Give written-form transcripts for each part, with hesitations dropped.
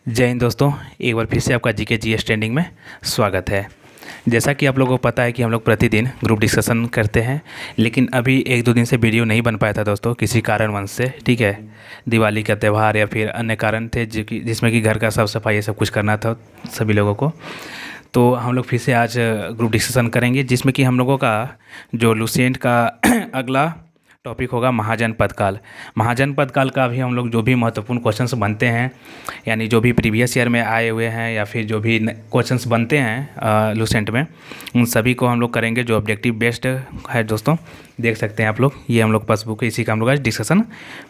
जय हिंद दोस्तों। एक बार फिर से आपका जीके जीएस ट्रेंडिंग में स्वागत है। जैसा कि आप लोगों को पता है कि हम लोग प्रतिदिन ग्रुप डिस्कशन करते हैं, लेकिन अभी एक दो दिन से वीडियो नहीं बन पाया था दोस्तों, किसी कारणवश से। ठीक है, दिवाली का त्यौहार या फिर अन्य कारण थे जिसमें कि घर का साफ सफाई ये सब कुछ करना था सभी लोगों को। तो हम लोग फिर से आज ग्रुप डिस्कशन करेंगे, जिसमें कि हम लोगों का जो लुसेंट का अगला टॉपिक होगा महाजनपद काल। महाजनपद काल का भी हम लोग जो भी महत्वपूर्ण क्वेश्चंस बनते हैं, यानी जो भी प्रीवियस ईयर में आए हुए हैं या फिर जो भी क्वेश्चंस बनते हैं लुसेंट में, उन सभी को हम लोग करेंगे, जो ऑब्जेक्टिव बेस्ड है दोस्तों। देख सकते हैं आप लोग, ये हम लोग पासबुक है, इसी का हम लोग आज डिस्कशन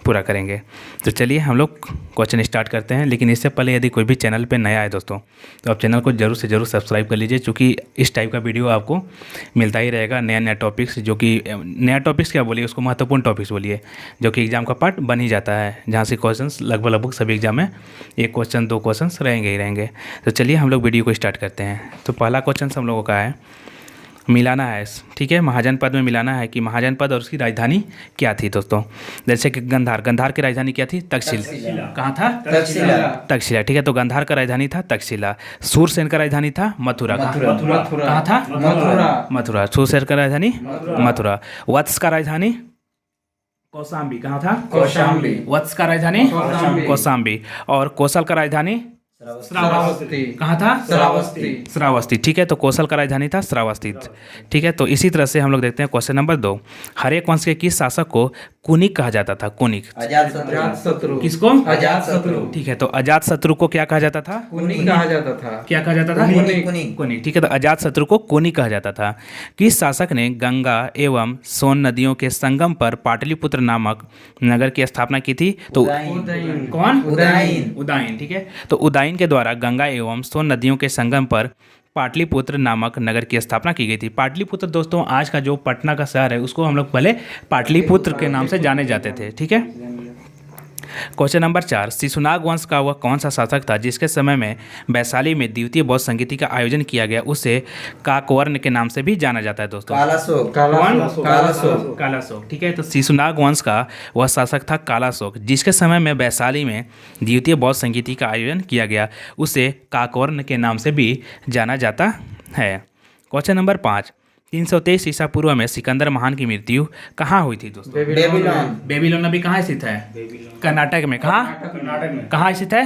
पूरा करेंगे। तो चलिए हम लोग क्वेश्चन स्टार्ट करते हैं। लेकिन इससे पहले यदि कोई भी चैनल पर नया है दोस्तों, तो आप चैनल को जरूर से जरूर सब्सक्राइब कर लीजिए, क्योंकि इस टाइप का वीडियो आपको मिलता ही रहेगा। नया नया टॉपिक्स, जो कि नया टॉपिक्स क्या बोलिए, उसको महत्वपूर्ण टॉपिक्स बोलिए, जो कि एग्जाम का पार्ट बन ही जाता है, जहाँ से क्वेश्चंस लगभग सभी एग्जाम में एक क्वेश्चन दो क्वेश्चंस रहेंगे ही रहेंगे। तो चलिए हम लोग वीडियो को स्टार्ट करते हैं। तो पहला क्वेश्चन हम लोगों का है, मिलाना है। ठीक है, महाजनपद में मिलाना है कि महाजनपद और उसकी राजधानी क्या थी दोस्तों। जैसे कि गंधार की राजधानी क्या थी? तक्षशिला। कहाँ था? तक्षशिला। ठीक है, तो गंधार का राजधानी था तक्षशिला। सूरसेन का राजधानी था मथुरा। कहाँ था? मथुरा। सूरसेन का राजधानी मथुरा। वत्स का राजधानी कौशाम्बी। कहाँ था? कौशाम्बी। वत्स का राजधानी कौशाम्बी। और कौशल का राजधानी श्रावस्ती। कहाँ था? श्रावस्ती। श्रावस्ती। ठीक है, तो कौशल का राजधानी था श्रावस्ती। ठीक है, तो इसी तरह से हम लोग देखते हैं क्वेश्चन नंबर 2। हरेक वंश के किस शासक को कुनिक कहा जाता था? कुनिक। अजातशत्रु। किसको? अजातशत्रु। ठीक है, तो अजातशत्रु को क्या कहा जाता था? कुनिक कहा जाता था। क्या कहा जाता था? कुनिक। ठीक है, तो अजातशत्रु को कुनिक कहा जाता था। किस शासक ने गंगा एवं सोन नदियों के संगम पर पाटलिपुत्र नामक नगर की स्थापना की थी? तो कौन? उदयन। ठीक है, तो उदयन के द्वारा गंगा एवं सोन नदियों के संगम पर पाटलिपुत्र नामक नगर की स्थापना की गई थी। पाटलिपुत्र दोस्तों आज का जो पटना का शहर है, उसको हम लोग पहले पाटलिपुत्र के नाम से जाने जाते थे। ठीक है, क्वेश्चन नंबर 4। शिशुनाग वंश का वह कौन सा शासक था जिसके समय में वैशाली में द्वितीय बौद्ध संगीति का आयोजन किया गया? उसे काकवर्ण के नाम से भी जाना जाता है दोस्तों। कालाशोक। ठीक है, तो शिशुनाग वंश का वह शासक था कालाशोक, जिसके समय में वैशाली में द्वितीय बौद्ध संगीति का आयोजन किया गया, उसे काकवर्ण के नाम से भी जाना जाता है। Question number 5। 323 ईसा पूर्व में सिकंदर महान की मृत्यु कहाँ हुई थी दोस्तों? बेबीलोन अभी कहाँ स्थित है? कर्नाटक में। कहाँ स्थित है?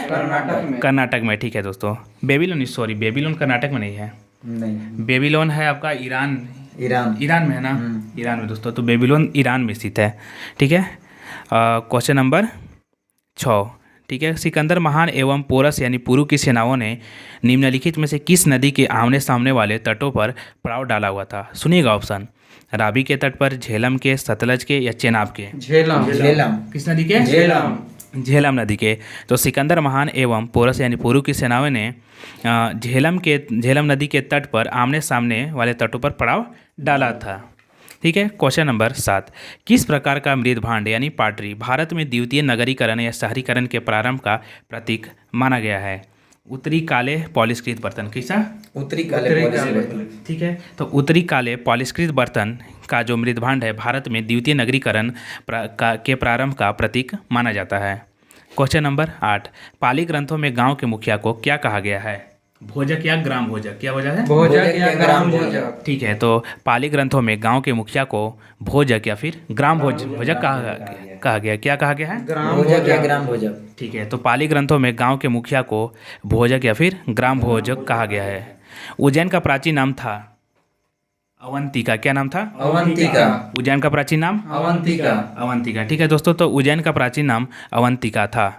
कर्नाटक में। ठीक है दोस्तों, बेबीलोन कर्नाटक में नहीं है। बेबीलोन है आपका ईरान में है ना। ईरान में दोस्तों, तो बेबीलोन ईरान में स्थित है। ठीक है, क्वेश्चन नंबर 6। ठीक है, सिकंदर महान एवं पोरस यानी पुरु की सेनाओं ने निम्नलिखित में से किस नदी के आमने सामने वाले तटों पर पड़ाव डाला हुआ था? सुनिएगा ऑप्शन। रावी के तट पर, झेलम के, सतलज के या चेनाब के? झेलम। किस नदी के? झेलम नदी के। तो सिकंदर महान एवं पोरस यानी पुरु की सेनाओं ने झेलम नदी के तट पर आमने सामने वाले तटों पर पड़ाव डाला था। ठीक है, क्वेश्चन नंबर 7। किस प्रकार का मृद भांड यानी पाटरी भारत में द्वितीय नगरीकरण या शहरीकरण के प्रारंभ का प्रतीक माना गया है? उत्तरी काले पॉलिशकृत बर्तन। कैसा? उत्तरी काले। ठीक है, तो उत्तरी काले पॉलिशकृत बर्तन का जो मृद भांड है, भारत में द्वितीय नगरीकरण के प्रारंभ का प्रतीक माना जाता है। Question number 8। पाली ग्रंथों में गांव के मुखिया को क्या कहा गया है? भोजक या ग्राम भोजक? क्या वजह है? भोजक या ग्राम भोजक। ठीक है, तो पाली ग्रंथों में गांव के मुखिया को भोजक या फिर ग्राम भोजक कहा गया। क्या कहा गया है? भोजक या ग्राम भोजक। ठीक है, तो पाली ग्रंथों में गांव के मुखिया को भोजक या फिर ग्राम भोजक कहा गया है। उज्जैन का प्राचीन नाम था अवंतिका। क्या नाम था? अवंतिका। उज्जैन का प्राचीन नाम अवंतिका। ठीक है दोस्तों, तो उज्जैन का प्राचीन नाम अवंतिका था।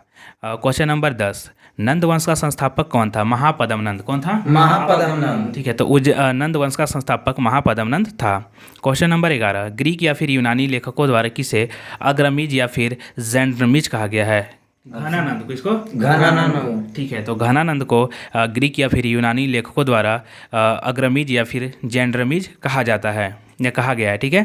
Question number 10। नंद वंश का संस्थापक कौन था? महापद्म नंद। कौन था? महापद्म नंद। ठीक है, तो नंद वंश का संस्थापक महापद्म नंद था। Question number 11। ग्रीक या फिर यूनानी लेखकों द्वारा किसे अग्रमीज या फिर जैंड्रमीज कहा गया है? घनानंद। किसको? घनानंद। ठीक है, तो घनानंद को ग्रीक या फिर यूनानी लेखकों द्वारा अग्रमीज या फिर जैंड्रमीज कहा जाता है या कहा गया है। ठीक है,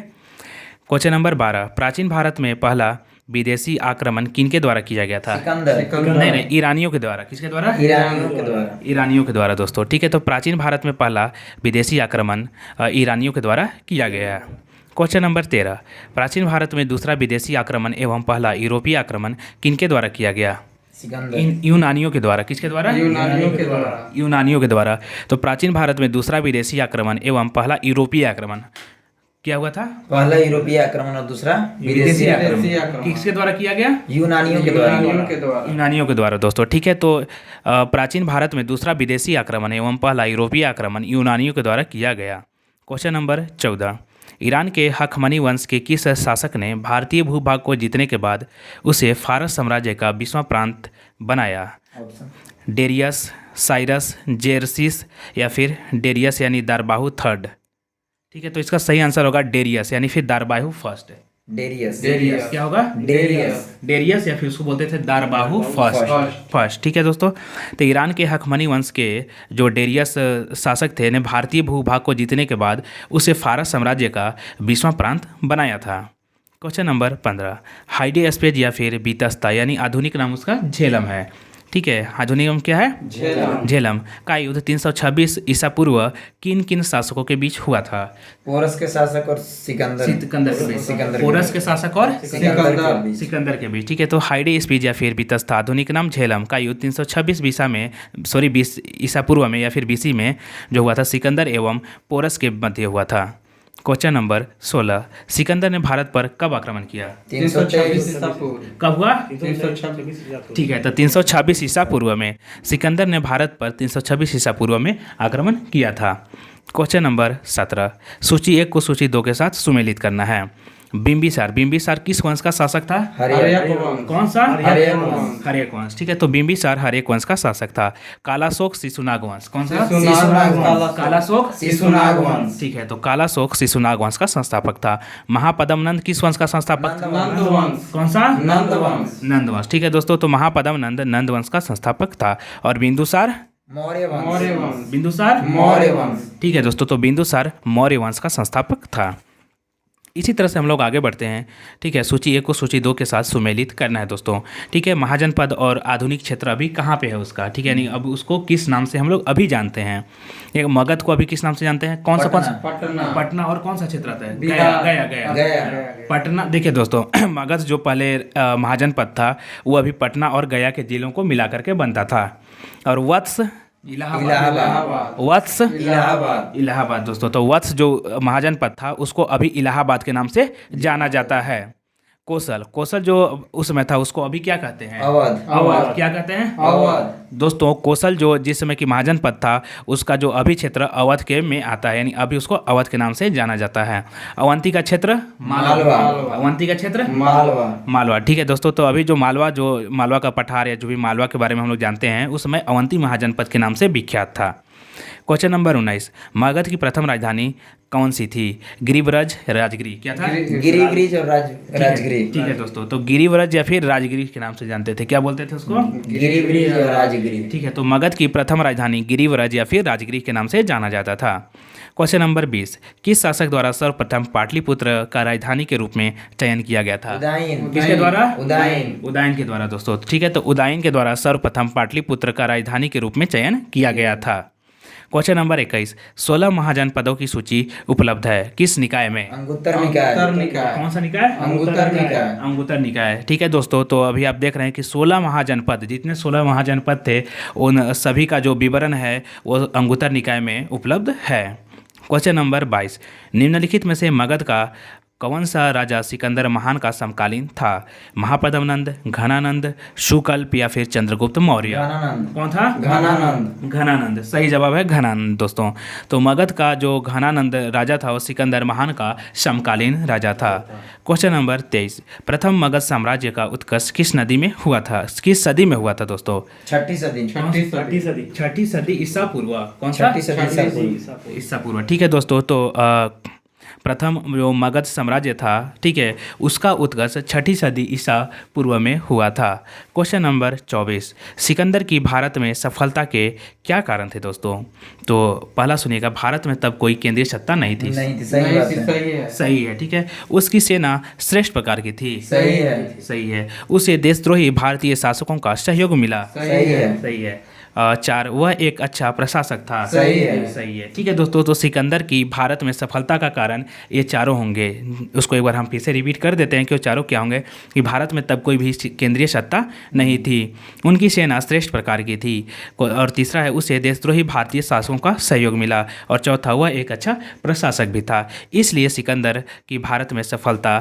क्वेश्चन नंबर 12। प्राचीन भारत में पहला विदेशी आक्रमण किनके द्वारा किया गया था? नहीं, ईरानियों के द्वारा। किसके द्वारा? ईरानियों के द्वारा दोस्तों। ठीक है, तो प्राचीन भारत में पहला विदेशी आक्रमण ईरानियों के द्वारा किया गया। Question number 13। प्राचीन भारत में दूसरा विदेशी आक्रमण एवं पहला यूरोपीय आक्रमण किनके द्वारा किया गया? सिकंदर। यूनानियों के द्वारा। किसके द्वारा? यूनानियों के द्वारा। यूनानियों के द्वारा। तो प्राचीन भारत में दूसरा विदेशी आक्रमण एवं पहला यूरोपीय आक्रमण क्या हुआ था? पहला यूरोपीय आक्रमण और दूसरा विदेशी आक्रमण किसके द्वारा किया गया? यूनानियों के द्वारा। यूनानियों के द्वारा दोस्तों। ठीक है, तो प्राचीन भारत में दूसरा विदेशी आक्रमण एवं पहला यूरोपीय आक्रमण यूनानियों के द्वारा किया गया। क्वेश्चन नंबर 14, ईरान के हखमनी वंश के किस शासक ने भारतीय भूभाग को जीतने के बाद उसे फारस साम्राज्य का 20वां प्रांत बनाया? डेरियस, साइरस, जेरसिस या फिर डेरियस यानी दारबाहु थर्ड। ठीक है, तो इसका सही आंसर होगा डेरियस यानी फिर दारबाहु फर्स्ट। डेरियस। क्या होगा? डेरियस या फिर उसको बोलते थे दारबाहु फर्स्ट। ठीक है दोस्तों, तो ईरान के हखमनी वंश के जो डेरियस शासक थे ने भारतीय भूभाग को जीतने के बाद उसे फारस साम्राज्य का 20वां प्रांत बनाया था। क्वेश्चन नंबर 15, हाइडे स्पेज या फिर बीतस्ता यानी आधुनिक नाम उसका झेलम है। ठीक है, आधुनिक नाम क्या है? झेलम का युद्ध 326 ईसा पूर्व किन किन शासकों के बीच हुआ था? पोरस के शासक और सिकंदर के बीच। सिकंदर पोरस के शासक और सिकंदर। सिकंदर के बीच। ठीक है, तो हाइडे स्पीज या फिर बीतस्ता आधुनिक नाम झेलम का युद्ध 326 20 ईसा पूर्व में या फिर बीसी में जो हुआ था सिकंदर एवं पोरस के मध्य हुआ था। क्वेश्चन नंबर 16, सिकंदर ने भारत पर कब आक्रमण किया? 326 कब हुआ? ठीक है, तो 326 ईसा पूर्व में सिकंदर ने भारत पर 326 ईसा पूर्व में आक्रमण किया था। क्वेश्चन नंबर 17, सूची 1 को सूची 2 के साथ सुमेलित करना है। बिंबिसार किस वंश का शासक था? कौन सा? हर्यक वंश। ठीक है, तो बिंबिसार हर्यक वंश का शासक था। कालाशोक शिशुनाग वंश कौन सा? कालाशोक शिशुनाग वंश। ठीक है, तो कालाशोक शिशुनाग वंश का संस्थापक था। महापद्म किस वंश का संस्थापक? कौन सा? नंद वंश। ठीक है दोस्तों, तो महापद्म नंद वंश का संस्थापक था। और बिंदुसार? मौर्य वंश। बिंदुसार मौर्य वंश। ठीक है दोस्तों, तो बिंदुसार मौर्य वंश का संस्थापक था। इसी तरह से हम लोग आगे बढ़ते हैं। ठीक है, सूची 1 को सूची 2 के साथ सुमेलित करना है दोस्तों। ठीक है, महाजनपद और आधुनिक क्षेत्र अभी कहाँ पे है उसका? ठीक है, यानी अब उसको किस नाम से हम लोग अभी जानते हैं? एक मगध को अभी किस नाम से जानते हैं? कौन सा? पटना। और कौन सा क्षेत्र आता है? गया। पटना। देखिए दोस्तों, मगध जो पहले महाजनपद था वो अभी पटना और गया के जिलों को मिला करके बनता था। और वत्स इलाहाबाद दोस्तों, तो वत्स जो महाजनपद था उसको अभी इलाहाबाद के नाम से जाना जाता है। कोसल जो उस समय था उसको अभी क्या कहते हैं? अवध। क्या कहते हैं? अवध। दोस्तों, कोसल जो जिस समय की महाजनपद था उसका जो अभी क्षेत्र अवध के में आता है, यानी अभी उसको अवध के नाम से जाना जाता है। अवंती का क्षेत्र मालवा। अवंती का क्षेत्र मालवा। ठीक है दोस्तों, तो अभी जो मालवा का पठार या जो भी मालवा के बारे में हम लोग जानते हैं उस समय अवंती महाजनपद के नाम से विख्यात था। क्वेश्चन नंबर 19, मगध की प्रथम राजधानी कौन सी थी? गिरिव्रज, राजगिरी। क्या था? गिरिव्रज और राजगिरी। ठीक है दोस्तों, तो गिरिव्रज या फिर राजगिरी के नाम से जानते थे। क्या बोलते थे उसको? गिरिव्रज और राजगिरी। ठीक है, तो मगध की प्रथम राजधानी गिरिव्रज या फिर राजगिरी के नाम से जाना जाता था। क्वेश्चन नंबर 20, किस शासक द्वारा सर्वप्रथम पाटलिपुत्र का राजधानी के रूप में चयन किया गया था? किसके द्वारा? उदयन के द्वारा दोस्तों। ठीक है, तो उदयन के द्वारा सर्वप्रथम पाटलिपुत्र का राजधानी के रूप में चयन किया गया था। क्वेश्चन नंबर 21, 16 महाजनपदों की सूची उपलब्ध है किस निकाय में? अंगुत्तर निकाय। कौन सा निकाय? अंगुत्तर निकाय। ठीक है दोस्तों, तो अभी आप देख रहे हैं कि 16 महाजनपद, जितने 16 महाजनपद थे उन सभी का जो विवरण है वो अंगुत्तर निकाय में उपलब्ध है। क्वेश्चन नंबर 22, निम्नलिखित में से मगध का कौन सा राजा सिकंदर महान का समकालीन था? महापद्मनंद, घनानंद, शुकल्प या फिर चंद्रगुप्त मौर्य? कौन था? घनानंद। सही जवाब है घनानंद दोस्तों। तो मगध का जो घनानंद राजा था वो सिकंदर महान का समकालीन राजा था। क्वेश्चन नंबर 23, प्रथम मगध साम्राज्य का उत्कर्ष किस नदी में हुआ था? किस सदी में हुआ था दोस्तों? छठी सदी ईसा पूर्व। कौन सा? ईसा पूर्व। ठीक है दोस्तों, तो प्रथम जो मगध साम्राज्य था, ठीक है, उसका उत्कर्ष 6ठी सदी ईसा पूर्व में हुआ था। क्वेश्चन नंबर 24, सिकंदर की भारत में सफलता के क्या कारण थे दोस्तों? तो पहला सुनिएगा, भारत में तब कोई केंद्रीय सत्ता नहीं थी। सही है। ठीक है, उसकी सेना श्रेष्ठ प्रकार की थी। सही है। उसे देशद्रोही भारतीय शासकों का सहयोग मिला। सही है। 4 वह एक अच्छा प्रशासक था। सही है। सही है। ठीक है दोस्तों, तो सिकंदर की भारत में सफलता का कारण ये चारों होंगे। उसको एक बार हम फिर से रिपीट कर देते हैं कि वो चारों क्या होंगे। कि भारत में तब कोई भी केंद्रीय सत्ता नहीं थी, उनकी सेना श्रेष्ठ प्रकार की थी, और तीसरा है उसे देशद्रोही भारतीय शासकों का सहयोग मिला, और चौथा वह एक अच्छा प्रशासक भी था, इसलिए सिकंदर की भारत में सफलता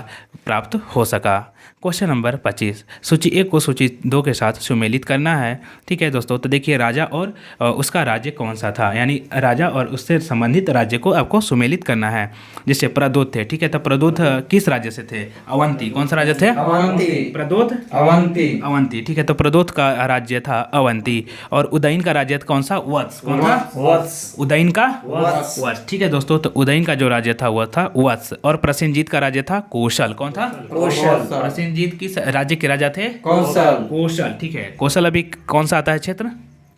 प्राप्त हो सका। क्वेश्चन नंबर 25, सूची 1 को सूची 2 के साथ सुमेलित करना है। ठीक है दोस्तों, तो देखिए राजा और उसका राज्य कौन सा था, यानी राजा और उससे संबंधित राज्य को आपको सुमेलित करना है। जैसे प्रदोत थे, ठीक है, तो प्रदोत किस राज्य से थे? अवंती। कौन सा राज्य थे? अवंती। प्रदोत अवंती। अवंती। ठीक है, तो प्रदोत का राज्य था अवंती, और उदयन का राज्य कौन सा? वत्स। कौन था? वत्स। उदयन का वत्स। वत्स। ठीक है दोस्तों, तो उदयन का जो राज्य था वह था वत्स, और प्रसेनजीत का राज्य था कौशल। कौन था? कौशल। प्रसेनजीत किस राज्य के राजा थे? कौशल। कौशल। ठीक है, कौशल अभी कौन सा आता है क्षेत्र?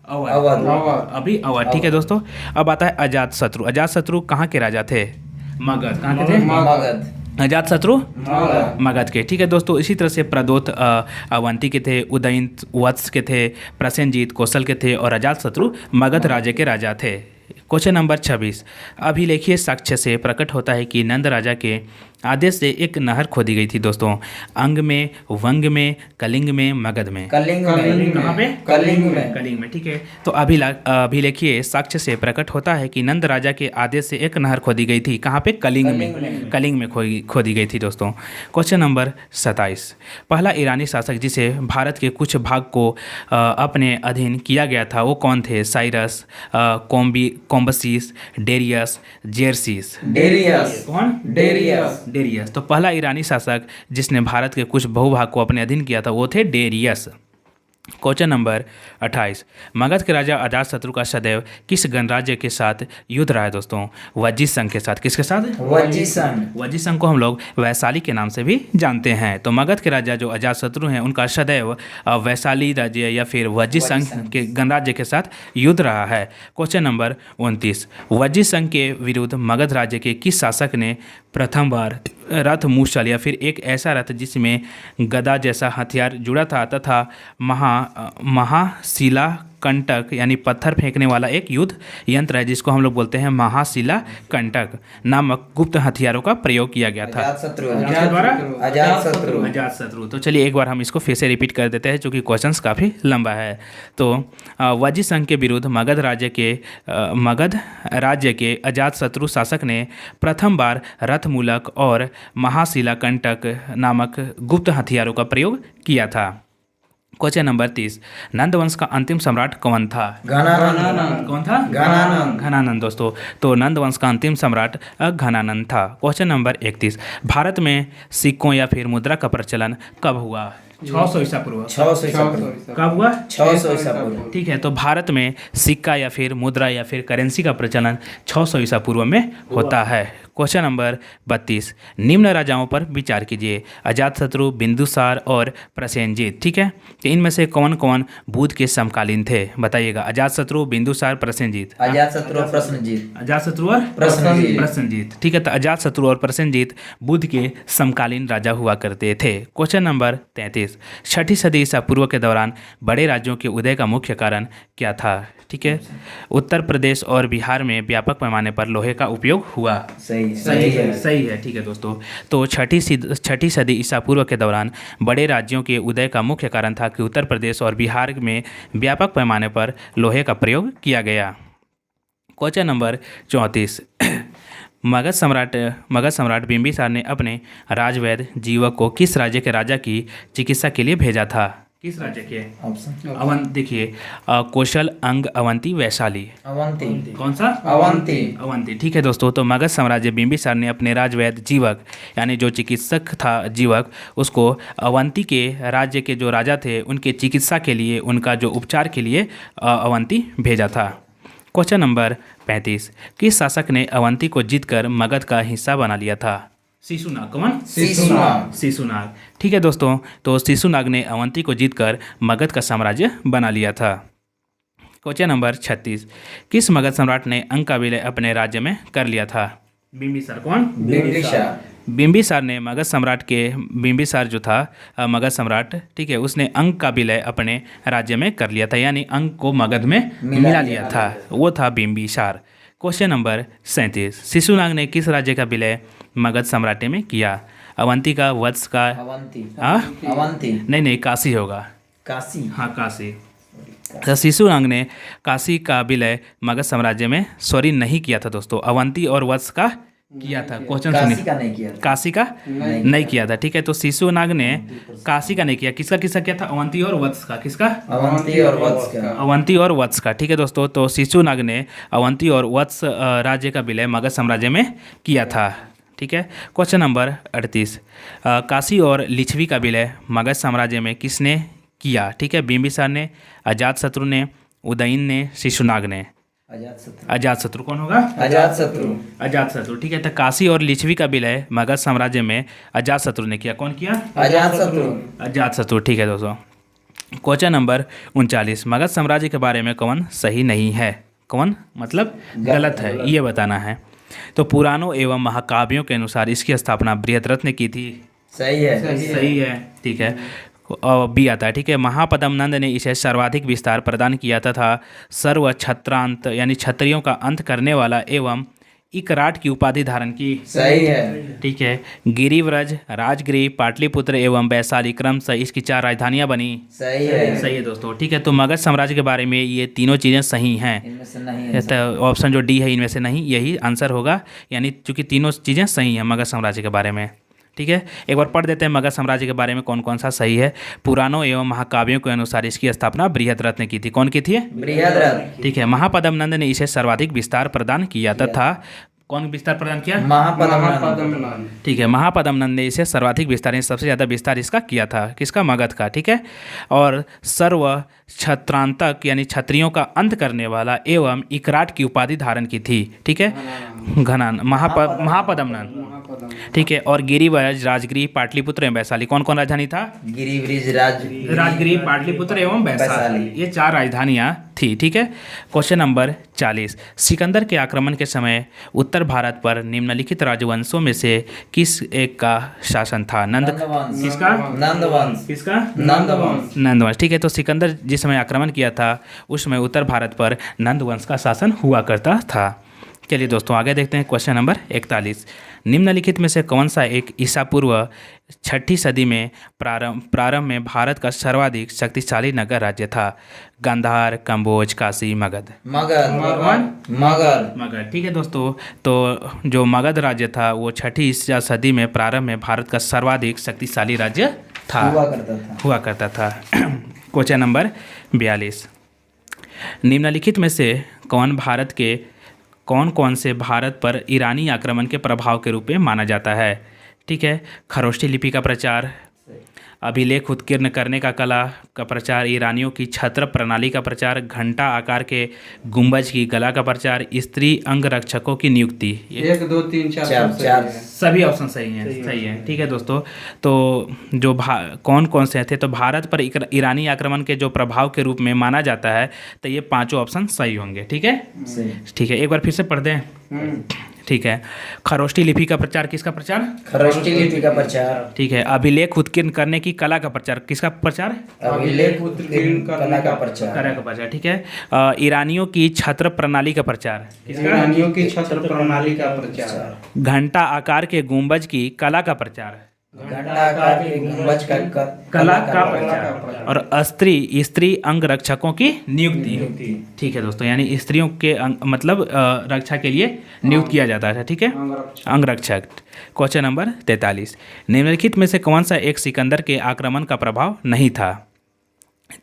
अवध। अवध। अभी अवध। ठीक है दोस्तों, अब आता है अजातशत्रु। अजातशत्रु कहाँ के राजा थे? मगध। कहाँ के थे? मगध। अजातशत्रु मगध। मगध के। ठीक है दोस्तों, इसी तरह से प्रदोत अवंती के थे, उदयन वत्स के थे, प्रसेनजीत कौशल के थे, और अजातशत्रु मगध राज्य के राजा थे। क्वेश्चन नंबर 26, अभिलेखीय साक्ष्य से प्रकट होता है कि नंद राजा के आदेश से एक नहर खोदी गई थी दोस्तों, अंग में, वंग में, कलिंग में, मगध में। कलिंग में। कहाँ पे? कलिंग में। कलिंग में। ठीक है, तो अभिलेखीय साक्ष्य से प्रकट होता है कि नंद राजा के आदेश से एक नहर खोदी गई थी। कहाँ पे? कलिंग में। कलिंग में खोदी गई थी दोस्तों। क्वेश्चन नंबर 27, पहला ईरानी शासक जिसे भारत के कुछ भाग को अपने अधीन किया गया था वो कौन थे? Cyrus, Cambyses, Darius, Xerxes. Darius. कौन? डेरियस। डेरियस। तो पहला ईरानी शासक जिसने भारत के कुछ भूभाग को अपने अधीन किया था वो थे डेरियस। क्वेश्चन नंबर 28, मगध के राजा अजातशत्रु का सदैव किस गणराज्य के साथ युद्ध रहा है दोस्तों? वज्जिसंघ के साथ। किसके साथ? वज्जिसंघ। वज्जिसंघ को हम लोग वैशाली के नाम से भी जानते हैं। तो मगध के राजा जो अजातशत्रु हैं उनका सदैव वैशाली राज्य या फिर वज्जिसंघ के गणराज्य के साथ युद्ध रहा है। क्वेश्चन नंबर 29, वज्जिसंघ के विरुद्ध मगध राज्य के किस शासक ने प्रथम बार रथ मूसल या फिर एक ऐसा रथ जिसमें गदा जैसा हथियार जुड़ा था तथा महाशिला कंटक यानी पत्थर फेंकने वाला एक युद्ध यंत्र है जिसको हम लोग बोलते हैं महाशिला कंटक नामक गुप्त हथियारों का प्रयोग किया गया था? अजातशत्रु। किसके द्वारा? अजातशत्रु। अजातशत्रु। तो चलिए एक बार हम इसको फिर से रिपीट कर देते हैं क्योंकि क्वेश्चंस काफ़ी लंबा है। तो वज्जिसंघ के विरुद्ध मगध राज्य के अजातशत्रु शासक ने प्रथम बार रथमूलक और महाशिला कंटक नामक गुप्त हथियारों का प्रयोग किया था। क्वेश्चन नंबर 30, नंद वंश का अंतिम सम्राट कौन था? घनानंद। कौन था? घनानंद। घनानंद दोस्तों, तो नंद वंश का अंतिम सम्राट घनानंद था। क्वेश्चन नंबर 31, भारत में सिक्कों या फिर मुद्रा का प्रचलन कब हुआ? 600 ईसा पूर्व। 600 ईसा पूर्व। कब हुआ? 600 ईसा पूर्व। ठीक है, तो भारत में सिक्का या फिर मुद्रा या फिर करेंसी का प्रचलन 600 ईसा पूर्व में होता है। क्वेश्चन नंबर 32, निम्न राजाओं पर विचार कीजिए, अजातशत्रु, बिंदुसार और प्रसेनजीत। ठीक है, तो इनमें से कौन कौन बुद्ध के समकालीन थे? बताइएगा। अजातशत्रु, बिंदुसार, प्रसेनजीत। अजातशत्रु और प्रसेनजीत। अजातशत्रु और प्रसेनजीत। ठीक है, तो अजातशत्रु और प्रसेनजीत बुद्ध के समकालीन राजा हुआ करते थे। क्वेश्चन नंबर 33, छठी सदी ईसा पूर्व के दौरान बड़े राज्यों के उदय का मुख्य कारण क्या था? ठीक है, उत्तर प्रदेश और बिहार में व्यापक पैमाने पर लोहे का उपयोग हुआ। सही है। ठीक है दोस्तों, तो छठी सदी ईसा पूर्व के दौरान बड़े राज्यों के उदय का मुख्य कारण था कि उत्तर प्रदेश और बिहार में व्यापक पैमाने पर लोहे का प्रयोग किया गया। क्वेश्चन नंबर 34, मगध सम्राट बिंबिसार ने अपने राजवैद्य जीवक को किस राज्य के राजा की चिकित्सा के लिए भेजा था? किस राज्य के? अवंती। देखिए, कौशल, अंग, अवंती, वैशाली। अवंती। कौन सा? अवंती। ठीक है दोस्तों, तो मगध साम्राज्य बिंबिसार ने अपने राजवैद्य जीवक यानी जो चिकित्सक था जीवक उसको अवंती के राज्य के जो राजा थे उनके चिकित्सा के लिए, उनका जो उपचार के लिए अवंती भेजा था। क्वेश्चन नंबर 35, किस शासक ने अवंती को जीतकर मगध का हिस्सा बना लिया था? शिशुनाग। कौन? शिशुनाग। ठीक है दोस्तों, तो शिशुनाग ने अवंती को जीतकर मगध का साम्राज्य बना लिया था। क्वेश्चन नंबर 36, किस मगध सम्राट ने अंक का विलय अपने राज्य में कर लिया था? बिंबिसार। कौन? बिंबिसार ने मगध सम्राट के बिंबिसार जो था मगध सम्राट, ठीक है, उसने अंग का विलय अपने राज्य में कर लिया था, यानी अंग को मगध में मिला लिया था, वो था बिंबिसार। क्वेश्चन नंबर 37, शिशुनाग ने किस राज्य का विलय मगध सम्राटे में किया? अवंती का, वत्स का? अवंती। हाँ, अवंती। नहीं, काशी होगा। काशी। हाँ, काशी। तो शिशुनाग ने काशी का विलय मगध साम्राज्य में नहीं किया था दोस्तों, अवंती और वत्स का किया था। क्वेश्चन काशी सुनिए, का नहीं किया था। काशी का नहीं किया था, ठीक है। तो शिशुनाग ने काशी का नहीं किया, किसका किसका किया था? अवंती और वत्स का। किसका? अवंती और वत्स का। अवंती और वत्स का, ठीक है दोस्तों। तो शिशुनाग ने अवंती और वत्स राज्य का विलय मगध साम्राज्य में किया था, ठीक है। क्वेश्चन नंबर 38, काशी और लिच्छवी का विलय मगध साम्राज्य में किसने किया? ठीक है, बिंबिसार ने, अजातशत्रु ने, उदयन ने, शिशुनाग ने। अजातशत्रु कौन होगा? अजातशत्रु, ठीक है। तो काशी और लिच्छवी का विलय मगध साम्राज्य में अजातशत्रु ने किया। कौन किया? अजातशत्रु, ठीक है दोस्तों। क्वेश्चन नंबर 39, मगध साम्राज्य के बारे में कौन सही नहीं है? कौन मतलब गलत है, ये बताना है। तो पुराणों एवं महाकाव्यों के अनुसार इसकी स्थापना बृहद्रथ ने की थी। सही है, ठीक है। बी आता है, ठीक है। महापद्म नंद ने इसे सर्वाधिक विस्तार प्रदान किया तथा सर्व छत्रांत यानी क्षत्रियों का अंत करने वाला एवं इकराट की उपाधि धारण की। सही है, ठीक है। गिरिव्रज, राजगृह, पाटलिपुत्र एवं वैशाली क्रमशः इसकी 4 राजधानियां बनी। सही है दोस्तों, ठीक है। तो मगध साम्राज्य के बारे में ये तीनों चीज़ें सही हैं। इनमें से नहीं है। तो ऑप्शन जो डी है इनमें से नहीं, यही आंसर होगा, यानी चूंकि तीनों चीज़ें सही हैं मगध साम्राज्य के बारे में, ठीक है। एक बार पढ़ देते हैं मगध साम्राज्य के बारे में कौन कौन सा सही है। पुराणों एवं महाकाव्यों के अनुसार इसकी स्थापना बृहद्रथ ने की थी। कौन की थी? बृहद्रथ, ठीक है। महापद्म नंद ने इसे सर्वाधिक विस्तार प्रदान किया तथा कौन विस्तार प्रदान किया? महापद्म, ठीक है। महापद्म नंद ने इसे सर्वाधिक विस्तार यानी सबसे ज़्यादा विस्तार इसका किया था। किसका? मगध का, ठीक है। और सर्व छत्रांतक यानी क्षत्रियों का अंत करने वाला एवं इकराट की उपाधि धारण की थी, ठीक है। घनान महापद्म नंद, ठीक है। और गिरिव्रज, राजगृह, पाटलिपुत्र एवं वैशाली, कौन कौन राजधानी था? गिरिव्रज, राजगृह, पाटलिपुत्र एवं वैशाली, ये 4 राजधानियां थी, ठीक है। क्वेश्चन नंबर 40, सिकंदर के आक्रमण के समय उत्तर भारत पर निम्नलिखित राजवंशों में से किस एक का शासन था? किसका? किसका? नंदवंश, ठीक है। तो सिकंदर जिस समय आक्रमण किया था उस समय उत्तर भारत पर नंदवंश का शासन हुआ करता था। चलिए दोस्तों आगे देखते हैं। क्वेश्चन नंबर 41, निम्नलिखित में से कौन सा एक ईसा पूर्व 6ठी सदी में प्रारंभ में भारत का सर्वाधिक शक्तिशाली नगर राज्य था? गांधार, कंबोज, काशी, मगध। मगध, ठीक है दोस्तों। तो जो मगध राज्य था वो 6ठी ईसा सदी में प्रारंभ में भारत का सर्वाधिक शक्तिशाली राज्य हुआ करता था। क्वेश्चन नंबर 42, निम्नलिखित में से कौन कौन से भारत पर ईरानी आक्रमण के प्रभाव के रूप में माना जाता है? ठीक है। खरोष्ठी लिपि का प्रचार, अभिलेख उत्कीर्ण करने का कला का प्रचार, ईरानियों की छत्र प्रणाली का प्रचार, घंटा आकार के गुंबज की कला का प्रचार, स्त्री अंगरक्षकों की नियुक्ति। 1 2 3 4 सभी ऑप्शन सही हैं, ठीक है दोस्तों। तो जो कौन कौन से थे? तो भारत पर ईरानी आक्रमण के जो प्रभाव के रूप में माना जाता है, तो ये 5 ऑप्शन सही होंगे, ठीक है। ठीक है, एक बार फिर से पढ़ दें। ठीक है। खरोष्ठी लिपि का प्रचार, किसका प्रचार? खरोष्ठी लिपि का प्रचार, ठीक है। अभिलेख उत्कीर्ण करने की कला का प्रचार, किसका प्रचार? अभिलेख उत्कीर्ण कला का प्रचार, ठीक है। ईरानियों की छत्र प्रणाली का प्रचार, ईरानियों की छत्र प्रणाली का प्रचार, घंटा आकार के गुंबज की कला का प्रचार, घंटा आकार के गुंबज का कला का प्रचार, और स्त्री अंग रक्षकों की नियुक्ति। ठीक है दोस्तों, यानी स्त्रियों के मतलब रक्षा के लिए नियुक्त किया जाता है, ठीक है, अंगरक्षक। क्वेश्चन नंबर 43, निम्नलिखित में से कौन सा एक सिकंदर के आक्रमण का प्रभाव नहीं था?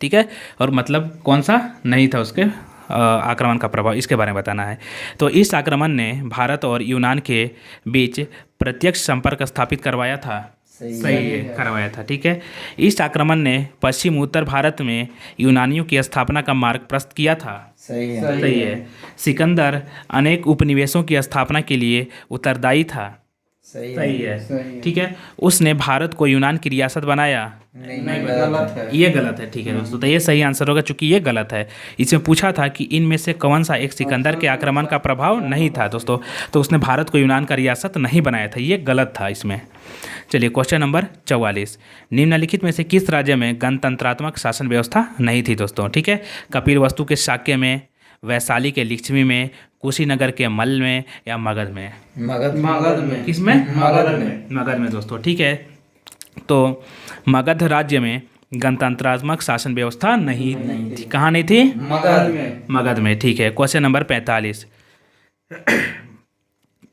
ठीक है, और मतलब कौन सा नहीं था उसके आक्रमण का प्रभाव, इसके बारे में बताना है। तो इस आक्रमण ने भारत और यूनान के बीच प्रत्यक्ष संपर्क स्थापित करवाया था। सही है, करवाया था, ठीक है। इस आक्रमण ने पश्चिम उत्तर भारत में यूनानियों की स्थापना का मार्ग प्रशस्त किया था। सही है। सिकंदर अनेक उपनिवेशों की स्थापना के लिए उत्तरदायी था। सही है। सही है। ठीक है, उसने भारत को यूनान की रियासत बनाया। नहीं, गलत है। ये गलत है। ठीक है दोस्तों, तो ये सही आंसर होगा चूंकि ये गलत है। इसमें पूछा था कि इनमें से कौन सा एक सिकंदर के आक्रमण का प्रभाव नहीं था दोस्तों, तो उसने भारत को यूनान का रियासत नहीं बनाया था, ये गलत था इसमें। चलिए क्वेश्चन नंबर 44, निम्नलिखित में से किस राज्य में गणतंत्रात्मक शासन व्यवस्था नहीं थी दोस्तों? ठीक है, कपिलवस्तु के शाक्य में, वैशाली के लिच्छवी में, कुशीनगर के मल्ल में, या मगध में? मगध में। किसमें? मगध में। मगध में दोस्तों। ठीक है, तो मगध राज्य में गणतंत्रात्मक शासन व्यवस्था नहीं थी। कहाँ नहीं थी? मगध में। मगध में। ठीक है, क्वेश्चन नंबर 45,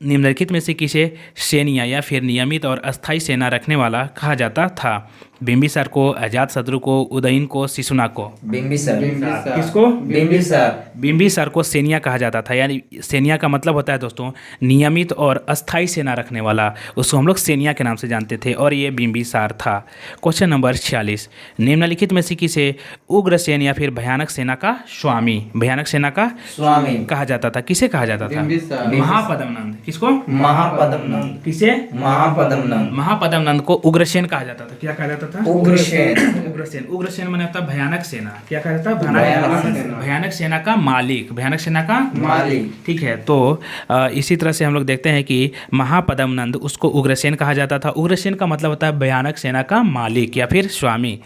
निम्नलिखित में से किसे सैन्य या फिर नियमित और अस्थायी सेना रखने वाला कहा जाता था? बिंबिसार को, अजातशत्रु को, उदयन को, शिशुनाग को? बिंबिसार। किसको? बिंबिसार। बिंबिसार को सैन्य कहा जाता था, यानी सैन्य का मतलब होता है दोस्तों नियमित और अस्थायी सेना रखने वाला, उसको हम लोग सैन्य के नाम से जानते थे, और ये बिंबिसार था। क्वेश्चन नंबर 46, निम्नलिखित में से किसे उग्रसेन या फिर भयानक सेना का स्वामी, भयानक सेना का स्वामी कहा जाता था? किसे कहा जाता था? महापद्मनंद। किसको? महापद्मनंद। किसे? महापद्मनंद। महापद्मनंद को उग्रसेन कहा जाता था। क्या कहा जाता था? उग्रसेन। उग्रसेन। उग्रसेन माने होता है भयानक सेना। क्या कहा जाता है? भयानक सेना। भयानक सेना का मालिक, भयानक सेना का मालिक। ठीक है, तो इसी तरह से हम लोग देखते हैं कि महापद्मनंद उसको उग्रसेन कहा जाता था। उग्रसेन का मतलब होता है भयानक सेना का मालिक या फिर स्वामी।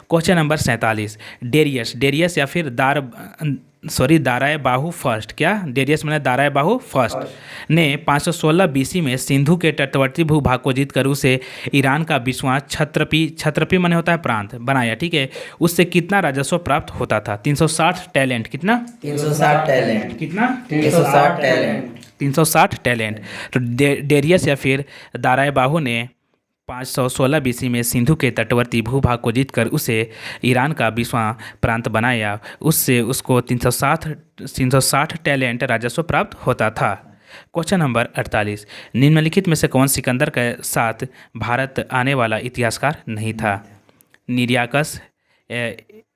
क्वेश्चन नंबर 47, डेरियस या फिर दाराय बाहु फर्स्ट, क्या डेरियस मैंने दाराय बाहु फर्स्ट ने 516 BC में सिंधु के तटवर्ती भूभाग को जीतकर उसे ईरान का 20वां क्षत्रपी माने होता है प्रांत बनाया। ठीक है, उससे कितना राजस्व प्राप्त होता था? 360 टैलेंट। कितना? 360 टैलेंट। कितना? 360 टैलेंट। 360 टैलेंट। तो डेरियस या फिर दाराय बाहु ने 516 BC में सिंधु के तटवर्ती भूभाग को जीतकर उसे ईरान का 20वां प्रांत बनाया, उससे उसको 360 टैलेंट राजस्व प्राप्त होता था। क्वेश्चन नंबर 48, निम्नलिखित में से कौन सिकंदर के साथ भारत आने वाला इतिहासकार नहीं था? निरियाकस,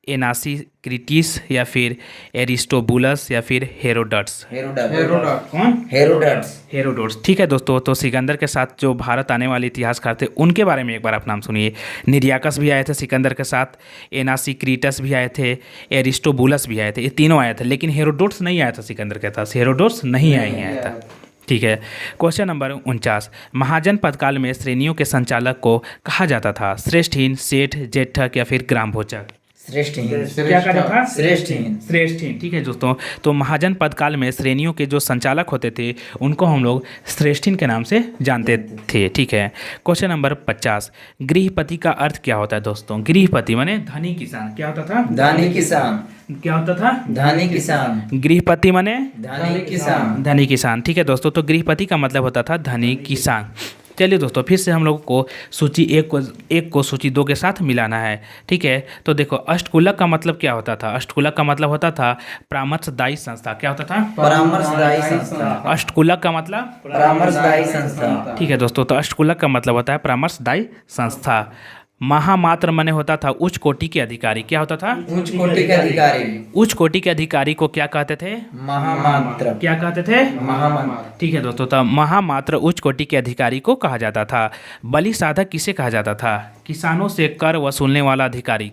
एनासीक्रिटिस, या फिर एरिस्टोबुलस, या फिर हेरोडोटस? कौन? हेरोडोटस। ठीक है दोस्तों, तो सिकंदर के साथ जो भारत आने वाले इतिहासकार थे उनके बारे में एक बार आप नाम सुनिए। निरियाकस भी आए थे सिकंदर के साथ, एनासीक्रिटस भी आए थे, एरिस्टोबुलस भी आए थे, ये तीनों आए थे, लेकिन हेरोडोटस नहीं आया था सिकंदर के साथ। हेरोडोटस नहीं आया था। ठीक है, क्वेश्चन नंबर 49, महाजनपद काल में श्रेणियों के संचालक को कहा जाता था? श्रेष्ठहीन, सेठ, जेठक, या फिर ग्रामभोजक? श्रेष्ठहीन। क्या कहा था? श्रेष्ठहीन। श्रेष्ठहीन। ठीक है दोस्तों, तो महाजनपद काल में श्रेणियों के जो संचालक होते थे उनको हम लोग श्रेष्ठहीन के नाम से जानते थे। ठीक है, क्वेश्चन नंबर 50, गृहपति का अर्थ क्या होता है दोस्तों? गृहपति माने धनी किसान। क्या होता था? धनी किसान। क्या होता था? धनी किसान। गृहपति माने धनी किसान। धनी किसान। ठीक है दोस्तों, तो गृहपति का मतलब होता था धनी किसान। चलिए दोस्तों, फिर से हम लोग को सूची एक को सूची 2 के साथ मिलाना है। ठीक है, तो देखो अष्टकुलक का मतलब क्या होता था? अष्टकुलक का मतलब होता था परामर्शदायी संस्था। क्या होता था? परामर्शदायी संस्था। अष्टकुलक का मतलब? परामर्शदायी संस्था। ठीक है दोस्तों, तो अष्टकुलक का मतलब होता है परामर्शदायी संस्था। महामात्र माने होता था उच्च कोटि के अधिकारी। क्या होता था? उच्च कोटि के अधिकारी। उच्च कोटि के अधिकारी को क्या कहते थे? महामात्र। क्या कहते थे? महामात्र। ठीक है दोस्तों, तो महामात्र उच्च कोटि के अधिकारी को कहा जाता था। बलि साधक किसे कहा जाता था? किसानों से कर वसूलने वाला अधिकारी।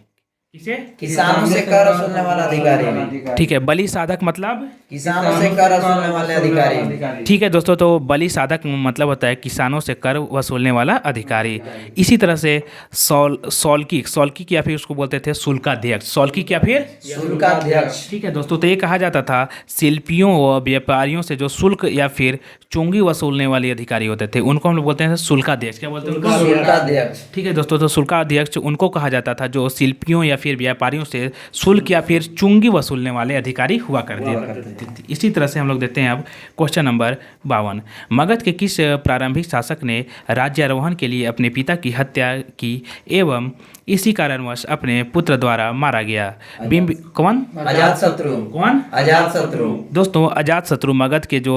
किसे? किसानों से कर वसूलने वाला अधिकारी। ठीक है, बलि साधक मतलब किसानों से कर वसूलने वाले अधिकारी। ठीक है दोस्तों, तो बलि साधक मतलब होता है किसानों से कर वसूलने वाला अधिकारी। इसी तरह से सौल्किक या फिर उसको बोलते थे शुल्काध्यक्ष। सौल्किक या फिर शुल्काध्यक्ष। ठीक है दोस्तों, तो ये कहा जाता था शिल्पियों व व्यापारियों से जो शुल्क या फिर चुंगी वसूलने वाले अधिकारी होते थे उनको हम लोग बोलते हैं शुल्काध्यक्ष। क्या बोलते हैं उनको? शुल्काध्यक्ष। ठीक है दोस्तों, तो शुल्काध्यक्ष उनको कहा जाता था जो शिल्पियों या फिर व्यापारियों से शुल्क या फिर चुंगी वसूलने वाले अधिकारी हुआ करते थे। इसी तरह से हम लोग देखते हैं अब क्वेश्चन नंबर 52, मगध के किस प्रारंभिक शासक ने राज्यारोहण के लिए अपने पिता की हत्या की एवं इसी कारणवश अपने पुत्र द्वारा मारा गया। बिंब कौन? अजातशत्रु। कौन? अजातशत्रु। दोस्तों अजातशत्रु मगध के जो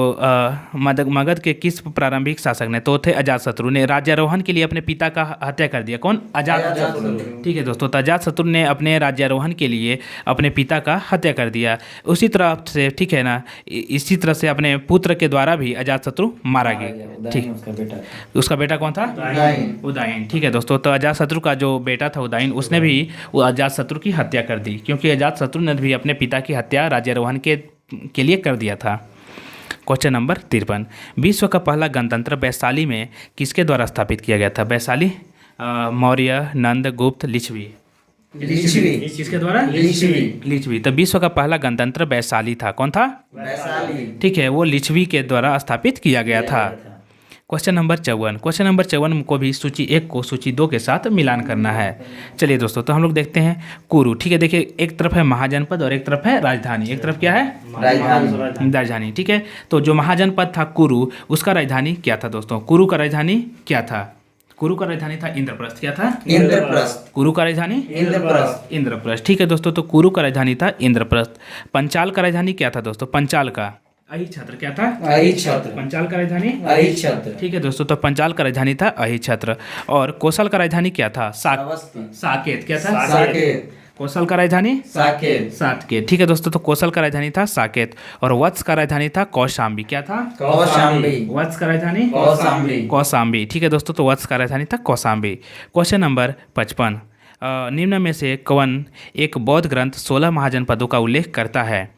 मगध के किस प्रारंभिक शासक ने? तो थे अजातशत्रु ने राज्यारोहण के लिए अपने पिता का हत्या कर दिया। कौन? अजातशत्रु। ठीक है दोस्तों, तो अजातशत्रु ने अपने राज्यारोहण के लिए अपने पिता का हत्या कर दिया। उसी तरह से, ठीक है ना, इसी तरह से अपने पुत्र के द्वारा भी अजातशत्रु मारा गया। ठीक, उसका बेटा कौन था? उदयन। ठीक है दोस्तों, तो अजातशत्रु का जो बेटा था उदयन, उसने भी वो अजातशत्रु की हत्या कर दी, क्योंकि अजातशत्रु ने भी अपने पिता की हत्या राज्यारोहण के लिए कर दिया था। क्वेश्चन नंबर 53, विश्व का पहला गणतंत्र वैशाली में किसके द्वारा स्थापित किया गया था? वैशाली, मौर्य, नंद, गुप्त, लिच्छवी। लिच्छवी। किसके द्वारा? लिच्छवी। लिच्छवी। तो विश्व का पहला गणतंत्र वैशाली था। कौन था? वैशाली। ठीक है, वो लिच्छवी के द्वारा स्थापित किया गया था। क्वेश्चन नंबर 54, क्वेश्चन नंबर 54 को भी सूची 1 को सूची 2 के साथ मिलान करना है। चलिए दोस्तों, तो हम लोग देखते हैं कुरु। ठीक है, देखिए एक तरफ है महाजनपद और एक तरफ है राजधानी। एक तरफ क्या है? राजधानी। ठीक है, तो जो महाजनपद था कुरु, उसका राजधानी क्या था दोस्तों? कुरु का राजधानी क्या था? कुरु का राजधानी था इंद्रप्रस्थ। क्या था? इंद्रप्रस्थ। कुरु का राजधानी इंद्रप्रस्थ। इंद्रप्रस्थ। ठीक है दोस्तों, तो कुरु का राजधानी था इंद्रप्रस्थ। पंचाल का राजधानी क्या था दोस्तों? पंचाल का अहिछत्र। क्या था? अहिछत्र। पंचाल का राजधानी अहिछत्र। ठीक है दोस्तों, तो पंचाल का राजधानी था अहिछत्र। और कौशल का राजधानी क्या था? साकेत। क्या था? साकेत। कौशल का राजधानी साकेत। साकेत। ठीक है दोस्तों, तो कौशल का राजधानी था साकेत। और वत्स का राजधानी था कौशाम्बी। क्या था? कौशाम्बी। वत्स का राजधानी कौशाम्बी। कौशाम्बी। ठीक है दोस्तों, तो वत्स का राजधानी था कौशाम्बी। क्वेश्चन नंबर 55, निम्न में से कौन एक बौद्ध ग्रंथ 16 महाजनपदों का उल्लेख करता है?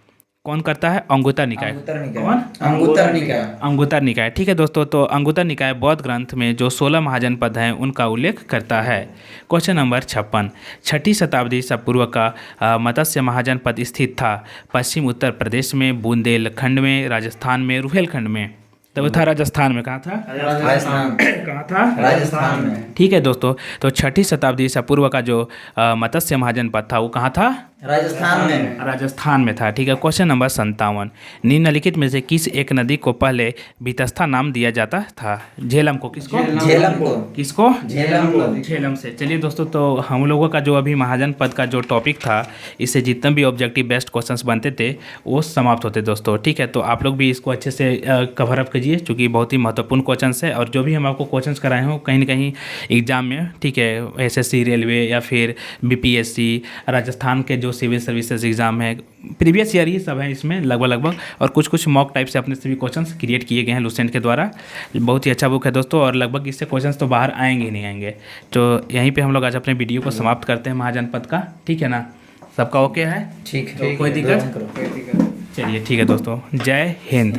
कौन करता है? अंगुत्तर निकाय। कौन? अंगुत्तर निकाय। अंगुत्तर निकाय। ठीक है दोस्तों, तो अंगुत्तर निकाय बौद्ध ग्रंथ में जो 16 महाजनपद हैं उनका उल्लेख करता है। क्वेश्चन नंबर 56, 6ठी शताब्दी ईसा पूर्व का मत्स्य महाजनपद स्थित था पश्चिम उत्तर प्रदेश में, बुंदेलखंड में, राजस्थान में, रुहेलखंड में। तो वो था राजस्थान में। कहाँ था? राजस्थान। कहाँ था? राजस्थान में। ठीक है दोस्तों, तो 6ठी शताब्दी ईसा पूर्व का जो मत्स्य महाजनपद था वो कहाँ था? राजस्थान में। राजस्थान में था। ठीक है, क्वेश्चन नंबर 57, निम्नलिखित में से किस एक नदी को पहले बीतस्ता नाम दिया जाता था? झेलम को। किसको? झेलम को। किसको? झेलम को। झेलम से। चलिए दोस्तों, तो हम लोगों का जो अभी महाजनपद का जो टॉपिक था, इससे जितने भी ऑब्जेक्टिव बेस्ड क्वेश्चंस बनते थे वो समाप्त होते दोस्तों। ठीक है, तो आप लोग भी इसको अच्छे से कवर अप कीजिए, क्योंकि बहुत ही महत्वपूर्ण क्वेश्चंस है। और जो भी हम आपको क्वेश्चंस कराए हों कहीं ना कहीं एग्जाम में, ठीक है, SSC, रेलवे या फिर BPSC, राजस्थान के जो सिविल सर्विसेज एग्जाम है, प्रीवियस ईयर ही सब है इसमें लगभग। और कुछ मॉक टाइप से अपने से भी क्वेश्चंस क्रिएट किए गए हैं लुसेंट के द्वारा। बहुत ही अच्छा बुक है दोस्तों, और लगभग इससे क्वेश्चंस तो बाहर आएंगे ही नहीं आएंगे। तो यहीं पे हम लोग आज अपने वीडियो को समाप्त करते हैं महाजनपद का। ठीक है ना, सबका ओके है? ठीक है। तो कोई दिक्कत? चलिए ठीक है दोस्तों, जय हिंद।